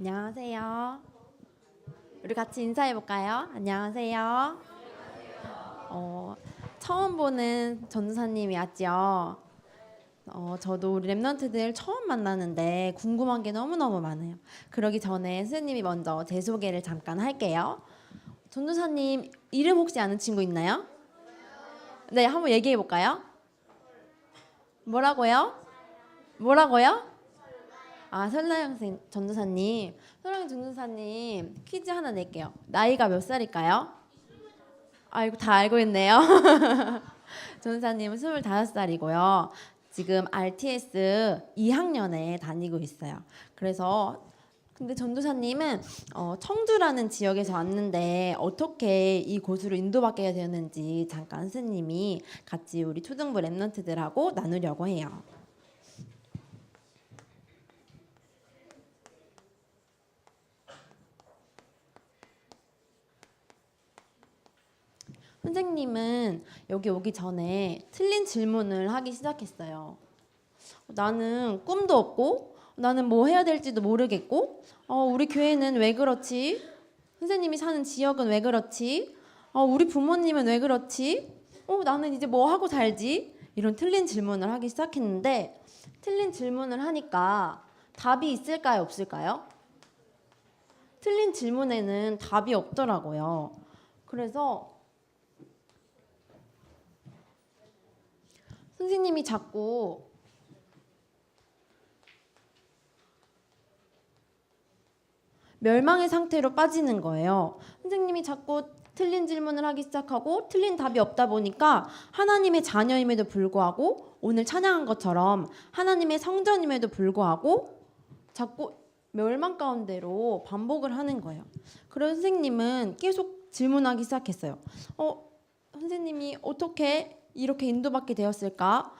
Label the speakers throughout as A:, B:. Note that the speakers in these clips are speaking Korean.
A: 안녕하세요. 우리 같이 인사해 볼까요? 안녕하세요. 처음 보는 전도사님이 왔죠. 저도 우리 랩런트들 처음 만나는데 궁금한 게 너무너무 많아요. 그러기 전에 선생님이 먼저 제 소개를 잠깐 할게요. 전도사님 이름 혹시 아는 친구 있나요? 네, 한번 얘기해 볼까요? 뭐라고요? 뭐라고요? 아, 설나영 전도사님. 설나영 전도사님 퀴즈 하나 낼게요. 나이가 몇 살일까요? 아이고, 다 알고 있네요. 전도사님은 25살이고요. 지금 RTS 2학년에 다니고 있어요. 그래서 근데 전도사님은 청주라는 지역에서 왔는데 어떻게 이곳으로 인도받게 되었는지 잠깐 선생님이 같이 우리 초등부 랩런트들하고 나누려고 해요. 선생님은 여기 오기 전에 틀린 질문을 하기 시작했어요. 나는 꿈도 없고 나는 뭐 해야 될지도 모르겠고 우리 교회는 왜 그렇지? 선생님이 사는 지역은 왜 그렇지? 우리 부모님은 왜 그렇지? 나는 이제 뭐 하고 살지? 이런 틀린 질문을 하기 시작했는데 틀린 질문을 하니까 답이 있을까요? 없을까요? 틀린 질문에는 답이 없더라고요. 그래서 선생님이 자꾸 멸망의 상태로 빠지는 거예요. 선생님이 자꾸 틀린 질문을 하기 시작하고 틀린 답이 없다 보니까 하나님의 자녀임에도 불구하고 오늘 찬양한 것처럼 하나님의 성전임에도 불구하고 자꾸 멸망 가운데로 반복을 하는 거예요. 그래서 선생님은 계속 질문하기 시작했어요. 선생님이 어떻게 이렇게 인도받게 되었을까?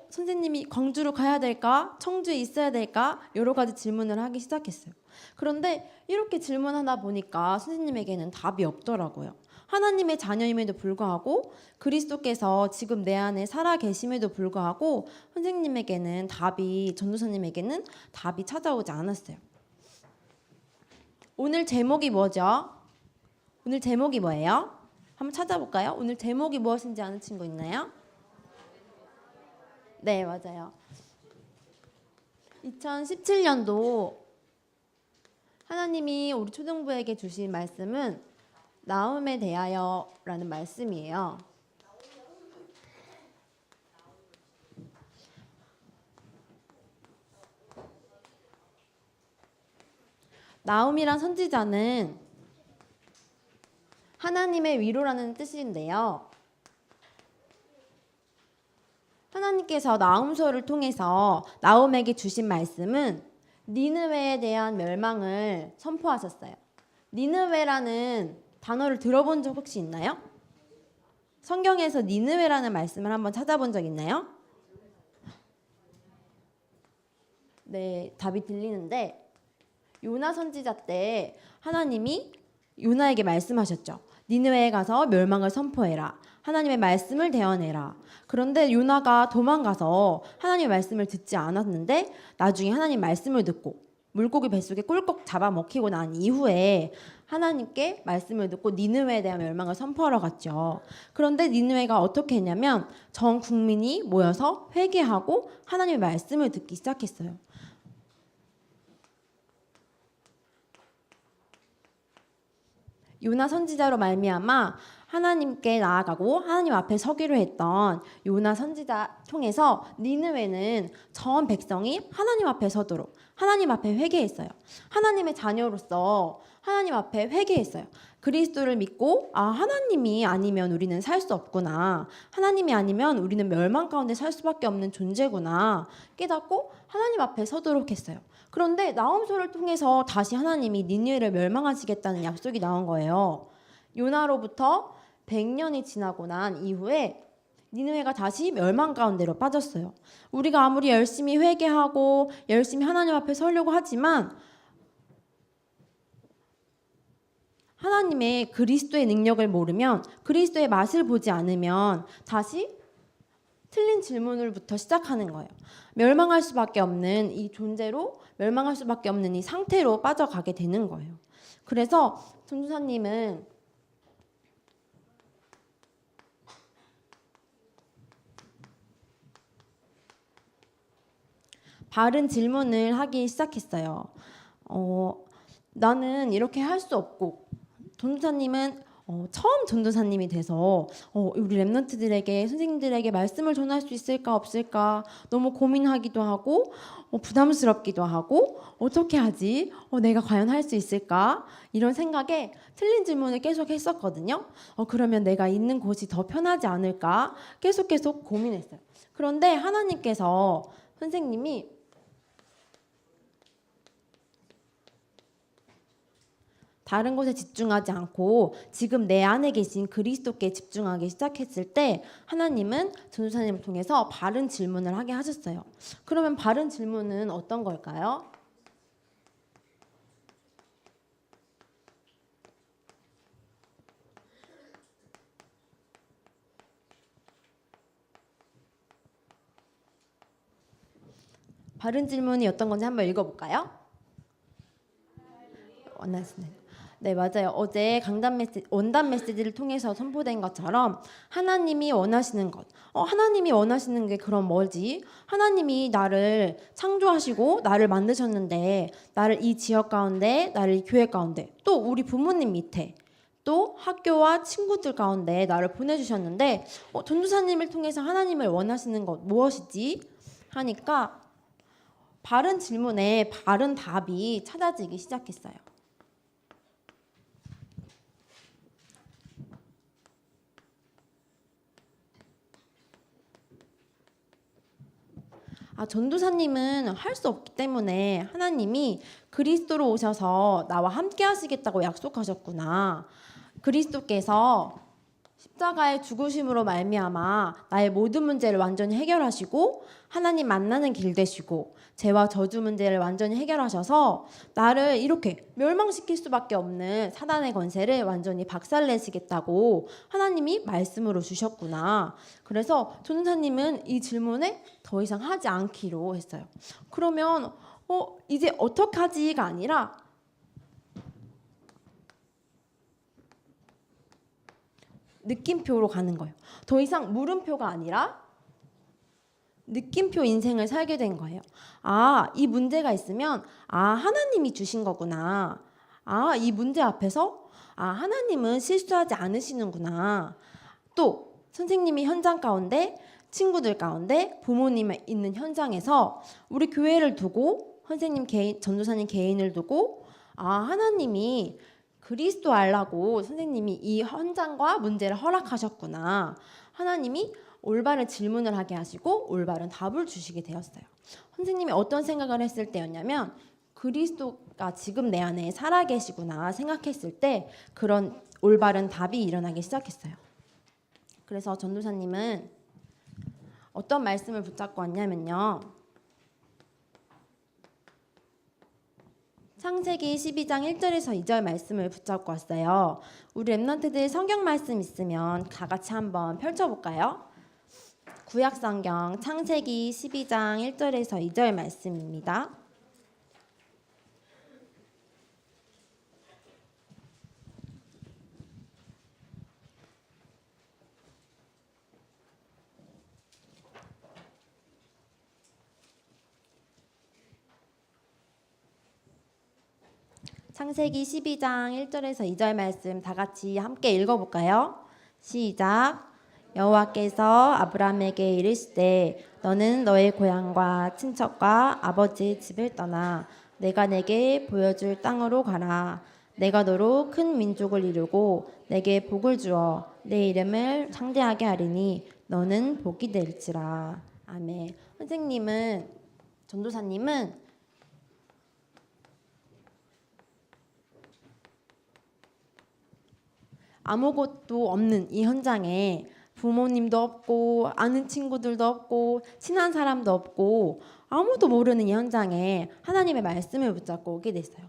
A: 선생님이 광주로 가야 될까? 청주에 있어야 될까? 여러 가지 질문을 하기 시작했어요. 그런데 이렇게 질문하다 보니까 선생님에게는 답이 없더라고요. 하나님의 자녀임에도 불구하고 그리스도께서 지금 내 안에 살아 계심에도 불구하고 선생님에게는 전도사님에게는 답이 찾아오지 않았어요. 오늘 제목이 뭐죠? 오늘 제목이 뭐예요? 한번 찾아볼까요? 오늘 제목이 무엇인지 아는 친구 있나요? 네, 맞아요. 2017년도 하나님이 우리 초등부에게 주신 말씀은 나음에 대하여라는 말씀이에요. 나음이란 선지자는 하나님의 위로라는 뜻인데요. 하나님께서 나음서를 통해서 나음에게 주신 말씀은 니느웨에 대한 멸망을 선포하셨어요. 니느웨라는 단어를 들어본 적 혹시 있나요? 성경에서 니느웨라는 말씀을 한번 찾아본 적 있나요? 네, 답이 들리는데 요나 선지자 때 하나님이 요나에게 말씀하셨죠. 니느웨에 가서 멸망을 선포해라. 하나님의 말씀을 대언해라. 그런데 요나가 도망가서 하나님의 말씀을 듣지 않았는데 나중에 하나님 말씀을 듣고 물고기 뱃속에 꿀꺽 잡아먹히고 난 이후에 하나님께 말씀을 듣고 니느웨에 대한 멸망을 선포하러 갔죠. 그런데 니느웨가 어떻게 했냐면 전 국민이 모여서 회개하고 하나님의 말씀을 듣기 시작했어요. 요나 선지자로 말미암아 하나님께 나아가고 하나님 앞에 서기로 했던 요나 선지자 통해서 니느웨는 전 백성이 하나님 앞에 서도록 하나님 앞에 회개했어요. 하나님의 자녀로서 하나님 앞에 회개했어요. 그리스도를 믿고 하나님이 아니면 우리는 살 수 없구나. 하나님이 아니면 우리는 멸망 가운데 살 수밖에 없는 존재구나. 깨닫고 하나님 앞에 서도록 했어요. 그런데 나홈서를 통해서 다시 하나님이 니느웨를 멸망하시겠다는 약속이 나온 거예요. 요나로부터 100년이 지나고 난 이후에 니느웨가 다시 멸망 가운데로 빠졌어요. 우리가 아무리 열심히 회개하고 열심히 하나님 앞에 서려고 하지만 하나님의 그리스도의 능력을 모르면 그리스도의 맛을 보지 않으면 다시 틀린 질문을부터 시작하는 거예요. 멸망할 수밖에 없는 이 존재로 멸망할 수밖에 없는 이 상태로 빠져가게 되는 거예요. 그래서 전도사님은 바른 질문을 하기 시작했어요. 나는 이렇게 할 수 없고, 전도사님은 처음 전도사님이 돼서 우리 랩런트들에게 선생님들에게 말씀을 전할 수 있을까 없을까 너무 고민하기도 하고 부담스럽기도 하고 어떻게 하지? 내가 과연 할 수 있을까? 이런 생각에 틀린 질문을 계속 했었거든요. 그러면 내가 있는 곳이 더 편하지 않을까? 계속 고민했어요. 그런데 하나님께서 선생님이 다른 곳에 집중하지 않고 지금 내 안에 계신 그리스도께 집중하기 시작했을 때 하나님은 전도사님을 통해서 바른 질문을 하게 하셨어요. 그러면 바른 질문은 어떤 걸까요? 바른 질문이 어떤 건지 한번 읽어볼까요? 원하시는. 네, 맞아요. 어제 원단 메시지를 통해서 선포된 것처럼 하나님이 원하시는 것. 하나님이 원하시는 게 그럼 뭐지? 하나님이 나를 창조하시고 나를 만드셨는데 나를 이 지역 가운데, 나를 이 교회 가운데, 또 우리 부모님 밑에, 또 학교와 친구들 가운데 나를 보내주셨는데 전도사님을 통해서 하나님을 원하시는 것 무엇이지? 하니까 바른 질문에 바른 답이 찾아지기 시작했어요. 전도사님은 할 수 없기 때문에 하나님이 그리스도로 오셔서 나와 함께 하시겠다고 약속하셨구나. 그리스도께서 십자가의 죽으심으로 말미암아 나의 모든 문제를 완전히 해결하시고 하나님 만나는 길 되시고 죄와 저주 문제를 완전히 해결하셔서 나를 이렇게 멸망시킬 수밖에 없는 사단의 권세를 완전히 박살내시겠다고 하나님이 말씀으로 주셨구나. 그래서 전도사님은 이 질문에 더 이상 하지 않기로 했어요. 그러면 이제 어떡하지가 아니라 느낌표로 가는 거예요. 더 이상 물음표가 아니라 느낌표 인생을 살게 된 거예요. 이 문제가 있으면 하나님이 주신 거구나. 이 문제 앞에서 하나님은 실수하지 않으시는구나. 또 선생님이 현장 가운데, 친구들 가운데, 부모님이 있는 현장에서 우리 교회를 두고 선생님 개인, 전도사님 개인을 두고 하나님이 그리스도 알라고 선생님이 이 현장과 문제를 허락하셨구나. 하나님이 올바른 질문을 하게 하시고 올바른 답을 주시게 되었어요. 선생님이 어떤 생각을 했을 때였냐면 그리스도가 지금 내 안에 살아계시구나 생각했을 때 그런 올바른 답이 일어나기 시작했어요. 그래서 전도사님은 어떤 말씀을 붙잡고 왔냐면요. 창세기 12장 1절에서 2절 말씀을 붙잡고 왔어요. 우리 랩런트들 성경 말씀 있으면 다 같이 한번 펼쳐볼까요? 구약 성경 창세기 12장 1절에서 2절 말씀입니다. 창세기 12장 1절에서 2절 말씀 다 같이 함께 읽어볼까요? 시작. 여호와께서 아브라함에게 이르시되 너는 너의 고향과 친척과 아버지의 집을 떠나 내가 내게 보여줄 땅으로 가라. 내가 너로 큰 민족을 이루고 내게 복을 주어 내 이름을 창대하게 하리니 너는 복이 될지라. 아멘. 선생님은 전도사님은 아무것도 없는 이 현장에 부모님도 없고 아는 친구들도 없고 친한 사람도 없고 아무도 모르는 이 현장에 하나님의 말씀을 붙잡고 오게 됐어요.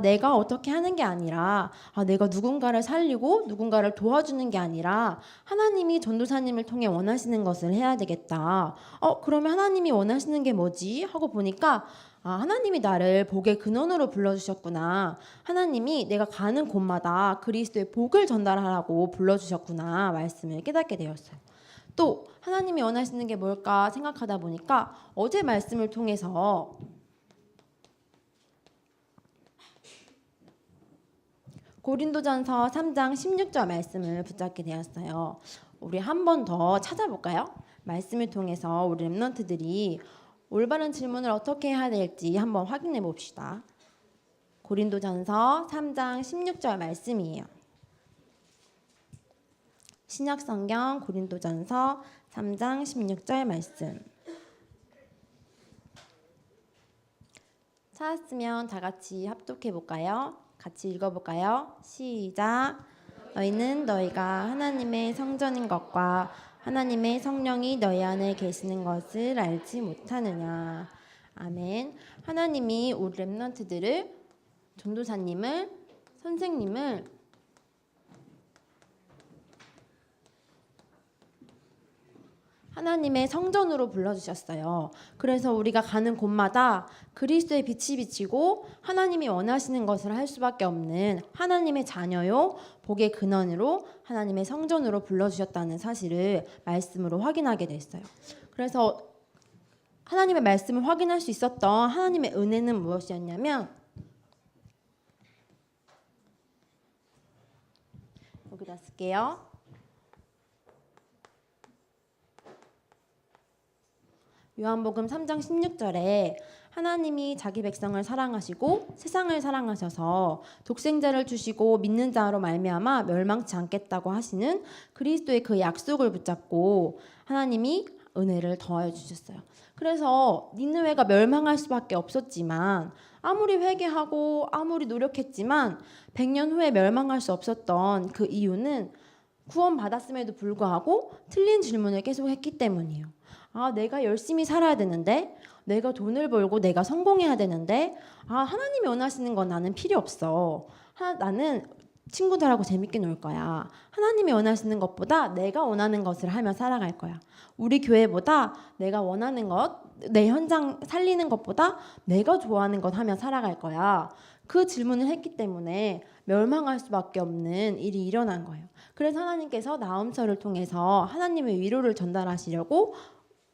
A: 내가 어떻게 하는 게 아니라 내가 누군가를 살리고 누군가를 도와주는 게 아니라 하나님이 전도사님을 통해 원하시는 것을 해야 되겠다. 그러면 하나님이 원하시는 게 뭐지? 하고 보니까 하나님이 나를 복의 근원으로 불러주셨구나. 하나님이 내가 가는 곳마다 그리스도의 복을 전달하라고 불러주셨구나. 말씀을 깨닫게 되었어요. 또 하나님이 원하시는 게 뭘까 생각하다 보니까 어제 말씀을 통해서 고린도전서 3장 16절 말씀을 붙잡게 되었어요. 우리 한 번 더 찾아볼까요? 말씀을 통해서 우리 랩런트들이 올바른 질문을 어떻게 해야 될지 한번 확인해 봅시다. 고린도전서 3장 16절 말씀이에요. 신약성경 고린도전서 3장 16절 말씀. 찾았으면 다 같이 합독해 볼까요? 같이 읽어볼까요? 시작. 너희는 너희가 하나님의 성전인 것과 하나님의 성령이 너희 안에 계시는 것을 알지 못하느냐. 아멘. 하나님이 우리 랩런트들을, 전도사님을, 선생님을 하나님의 성전으로 불러주셨어요. 그래서 우리가 가는 곳마다 그리스도의 빛이 비치고 하나님이 원하시는 것을 할 수밖에 없는 하나님의 자녀요, 복의 근원으로 하나님의 성전으로 불러주셨다는 사실을 말씀으로 확인하게 됐어요. 그래서 하나님의 말씀을 확인할 수 있었던 하나님의 은혜는 무엇이었냐면, 여기다 쓸게요. 요한복음 3장 16절에 하나님이 자기 백성을 사랑하시고 세상을 사랑하셔서 독생자를 주시고 믿는 자로 말미암아 멸망치 않겠다고 하시는 그리스도의 그 약속을 붙잡고 하나님이 은혜를 더하여 주셨어요. 그래서 니느웨가 멸망할 수밖에 없었지만 아무리 회개하고 아무리 노력했지만 100년 후에 멸망할 수 없었던 그 이유는 구원받았음에도 불구하고 틀린 질문을 계속 했기 때문이에요. 내가 열심히 살아야 되는데, 내가 돈을 벌고 내가 성공해야 되는데, 하나님이 원하시는 건 나는 필요 없어. 나는 친구들하고 재밌게 놀 거야. 하나님이 원하시는 것보다 내가 원하는 것을 하며 살아갈 거야. 우리 교회보다 내가 원하는 것, 내 현장 살리는 것보다 내가 좋아하는 것 하며 살아갈 거야. 그 질문을 했기 때문에 멸망할 수밖에 없는 일이 일어난 거예요. 그래서 하나님께서 나음서를 통해서 하나님의 위로를 전달하시려고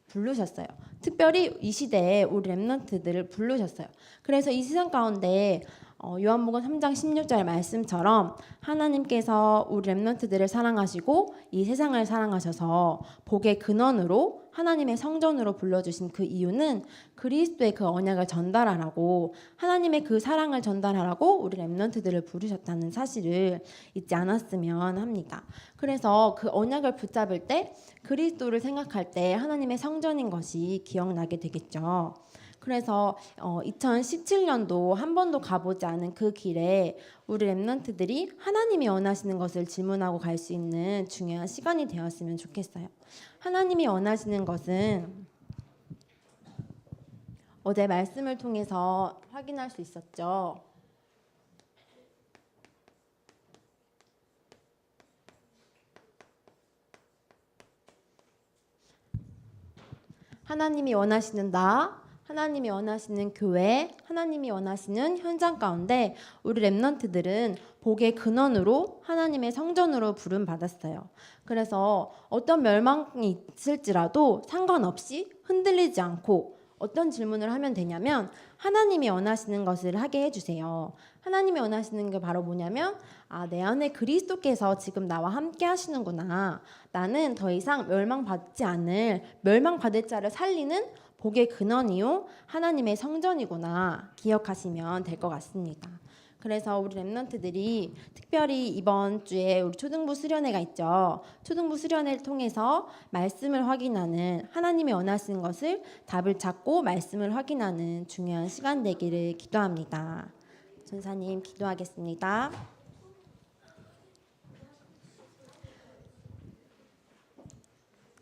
A: 부르셨어요. 특별히 이 시대에 우리 랩런트들을 부르셨어요. 그래서 이 세상 가운데 요한복음 3장 16절 말씀처럼 하나님께서 우리 랩런트들을 사랑하시고 이 세상을 사랑하셔서 복의 근원으로 하나님의 성전으로 불러주신 그 이유는 그리스도의 그 언약을 전달하라고, 하나님의 그 사랑을 전달하라고 우리 랩런트들을 부르셨다는 사실을 잊지 않았으면 합니다. 그래서 그 언약을 붙잡을 때 그리스도를 생각할 때 하나님의 성전인 것이 기억나게 되겠죠. 그래서 2017년도 한 번도 가보지 않은 그 길에 우리 랩런트들이 하나님이 원하시는 것을 질문하고 갈 수 있는 중요한 시간이 되었으면 좋겠어요. 하나님이 원하시는 것은 어제 말씀을 통해서 확인할 수 있었죠. 하나님이 원하시는 나, 하나님이 원하시는 교회, 하나님이 원하시는 현장 가운데 우리 랩런트들은 복의 근원으로 하나님의 성전으로 부름받았어요. 그래서 어떤 멸망이 있을지라도 상관없이 흔들리지 않고 어떤 질문을 하면 되냐면 하나님이 원하시는 것을 하게 해주세요. 하나님이 원하시는 게 바로 뭐냐면 내 안에 그리스도께서 지금 나와 함께 하시는구나. 나는 더 이상 멸망받을 자를 살리는 복의 근원이요 하나님의 성전이구나 기억하시면 될 것 같습니다. 그래서 우리 랩런트들이 특별히 이번 주에 우리 초등부 수련회가 있죠. 초등부 수련회를 통해서 말씀을 확인하는, 하나님이 원하시는 것을 답을 찾고 말씀을 확인하는 중요한 시간 되기를 기도합니다. 전사님 기도하겠습니다.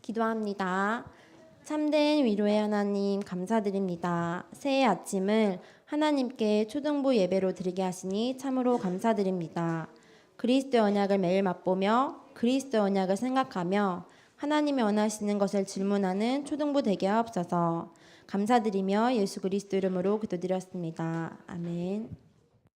A: 기도합니다. 참된 위로의 하나님 감사드립니다. 새해 아침을 하나님께 초등부 예배로 드리게 하시니 참으로 감사드립니다. 그리스도의 언약을 매일 맛보며 그리스도의 언약을 생각하며 하나님이 원하시는 것을 질문하는 초등부 되게 하옵소서. 감사드리며 예수 그리스도 이름으로 기도드렸습니다. 아멘.